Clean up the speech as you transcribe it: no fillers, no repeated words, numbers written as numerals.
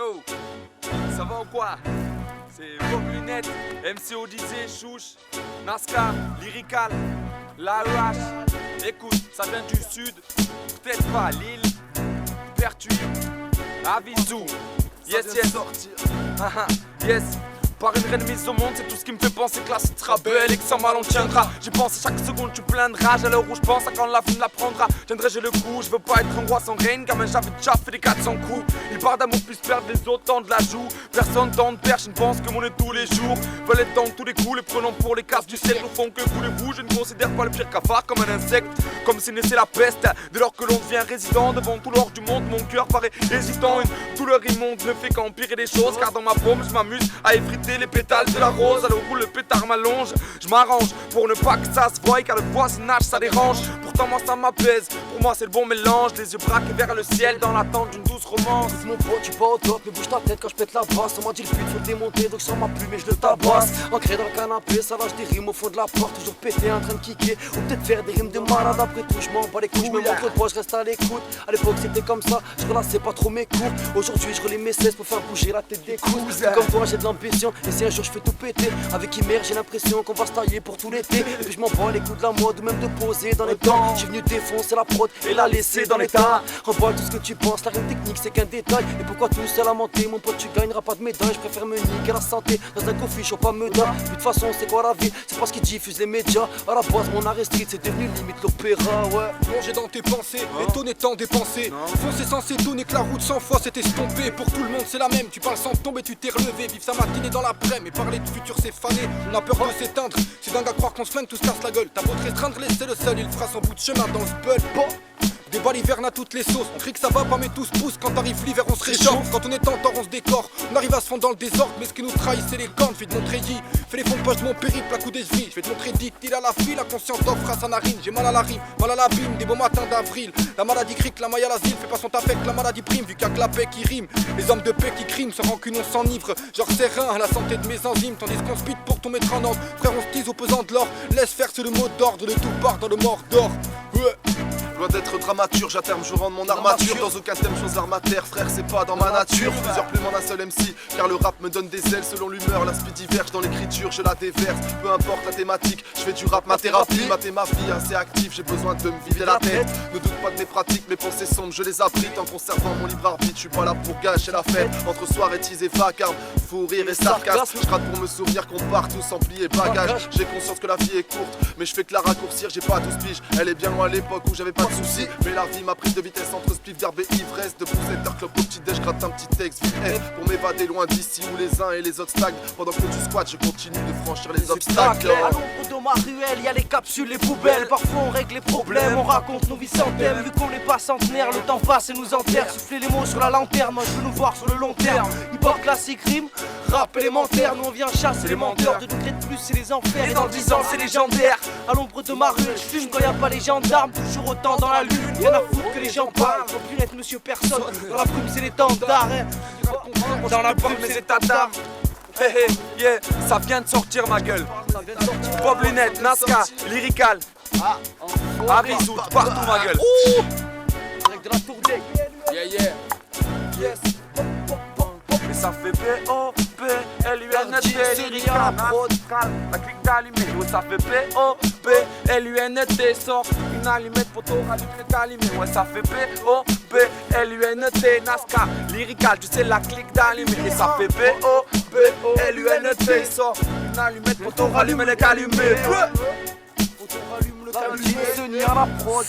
Yo, ça va ou quoi? C'est Bob Lunette, MCO disait, Chouche, Nasca, Lyrical, l'AEH. Écoute, ça vient du sud, peut-être pas Lille, Pertuis, Avisou. Yes, yes, yes. Par une reine mise au monde, c'est tout ce qui me fait penser que la suite sera belle et que sans mal on tiendra. J'y pense chaque seconde, tu plein de rage. À l'heure où je pense à quand la vie me la prendra. Tiendrai j'ai le coup, je veux pas être un roi sans reine. Gamin j'avais déjà fait des 400 coups. Il part d'amour puisse perdre les autres de la joue. Personne tant de perche, je ne pense que mon est tous les jours. Veulent être dans tous les coups, les prenons pour les casses du ciel. Nous font que voulez-vous, je ne considère pas le pire cafard comme un insecte. Comme si naissait la peste. Dès lors que l'on devient résident devant tout l'or du monde, mon cœur paraît hésitant. Une douleur immonde ne fait qu'empirer les choses. Car dans ma paume, je m'amuse à effriter les pétales de la rose. À l'eau où le pétard m'allonge, je m'arrange pour ne pas que ça se voie, car le voisinage ça dérange. Pourtant moi ça m'apaise, pour moi c'est le bon mélange. Les yeux braqués vers le ciel dans l'attente d'une douce romance. Mon pote, tu pas au top, mais bouge ta tête quand je pète la basse. On m'a dit le but faut le démonter, donc je sors ma plume et je le tabasse. Ancré dans le canapé, ça lâche des rimes au fond de la porte. Toujours pété en train de kicker, ou peut-être faire des rimes de malade. Après tout je m'en bats les couilles, je me montre pas, je reste à l'écoute. À l'époque c'était comme ça, je relassais pas trop mes cours. Aujourd'hui je relis mes cesses pour faire bouger la tête des coups. Comme toi j'ai de l'ambition, et si un jour je fais tout péter, avec Imer j'ai l'impression qu'on va se tailler pour tout l'été. Et puis je m'en bats les coups de la mode ou même de poser dans les temps. J'ai venu défoncer la prod et la laisser dans l'état. Remballe tout ce que tu penses, la rime technique c'est qu'un détail. Et pourquoi tout seul à monter, mon pote tu gagneras pas de médaille. Je préfère me niquer la santé dans un coffee shop à Meda. De toute façon c'est quoi la vie, c'est parce qu'ils diffusent les médias. À la base mon arrêt street c'est devenu limite l'opéra, ouais. Plongé dans tes pensées, et ton étant dépensé. Foncer sans s'étonner que la route 100 fois s'est estompée. Pour tout le monde c'est la même, tu parles sans tomber, tu t'es relevé. Vive sa matinée dans l'après, mais parler de futur c'est fané. On a peur de s'éteindre, c'est dingue à croire qu'on se flingue, tout se casse la gueule. T'as beau te restreindre, laissez le seul, il fera son bout de chemin dans ce bud. Des balivernes à toutes les sauces, on crie que ça va pas mais tout se pousse. Quand arrive l'hiver on se réchauffe, quand on est en tort on se décore. On arrive à se fondre dans le désordre, mais ce qui nous trahit c'est les cornes. Je vais te montrer Yi, fais les fonds de poche de mon périple à coup des vies. Je vais te montrer dit, il a la fille, la conscience d'offre à sa narine. J'ai mal à la rime, mal à l'abîme, des beaux matins d'avril. La maladie crique, la maille à l'asile, fais pas son taf avec la maladie prime. Vu qu'il y a que la paix qui rime, les hommes de paix qui criment. Sans rancune on s'enivre, genre serein à la santé de mes enzymes. Tandis qu'on speed pour tout mettre en ordre, frère on se tise au pesant de l'or. Laisse faire c'est le mot d'ordre, de tout part dans le Mordor. Loin d'être dramaturge, à terme je rends mon armature. Dans aucun thème chose armataire, frère c'est pas dans ma nature. Plusieurs plumes en un seul MC, car le rap me donne des ailes. Selon l'humeur, la speed diverge dans l'écriture, je la déverse. Peu importe la thématique, je fais du rap ma thérapie. Mater ma vie assez active, j'ai besoin de me vider la tête. Ne doute pas de mes pratiques, mes pensées sombres, je les abrite. En conservant mon libre arbitre, je suis pas là pour gâcher la fête. Entre soirée tease et vacarme, fou rire et sarcasme. Je rate pour me souvenir qu'on part tous en plié bagage. J'ai conscience que la vie est courte, mais je fais que la raccourcir. J'ai pas 12 piges, elle est bien loin à l'époque où j'avais pas de soucis. Mais la vie m'a pris de vitesse entre spliff, verbe et ivresse. De pousser club au petit déj, gratte un petit texte vite pour m'évader loin d'ici où les uns et les autres stagnent. Pendant que tu squattes, je continue de franchir les obstacles. À l'ombre de ma ruelle, y'a les capsules, les poubelles. Parfois on règle les problèmes, on raconte nos vies sans thème. Vu qu'on n'est pas centenaire, le temps passe et nous enterre. Souffler les mots sur la lanterne, moi je veux nous voir sur le long terme. Hip-hop classique, rime, rap élémentaire. Nous on vient chasser les menteurs, 2 degrés de plus c'est les enfers. Et dans 10 ans c'est légendaire. À l'ombre de ma ruelle, je fume quand y'a pas les gendarmes. Toujours autant dans la lune, y'en a foutre que les gens parlent. Faut plus être monsieur personne, dans la plume c'est les tendards. Dans la plume c'est tatards. Hey hey, yeah, ça vient de sortir ma gueule. Bob Lunette, Nasca, Lyrical, Avisou, partout ma gueule. Avec de la tournée. Yeah yeah. Yes. Et ça fait P-O-P-L-U-N-T, Lyrical, Nasca, la clique d'allumée. Ouais, ça fait P-O-P-L-U-N-T, sort une allumette pour ton allumette allumée. Ouais, ça fait P-O-P-L-U-N-T, Nasca, Lyrical, tu sais la clique d'allumée. Et ça fait P-O-P-L-U-N-T, sort une allumette pour ton allumette allumée. Faut qu'on rallume le calme, tenir la prod.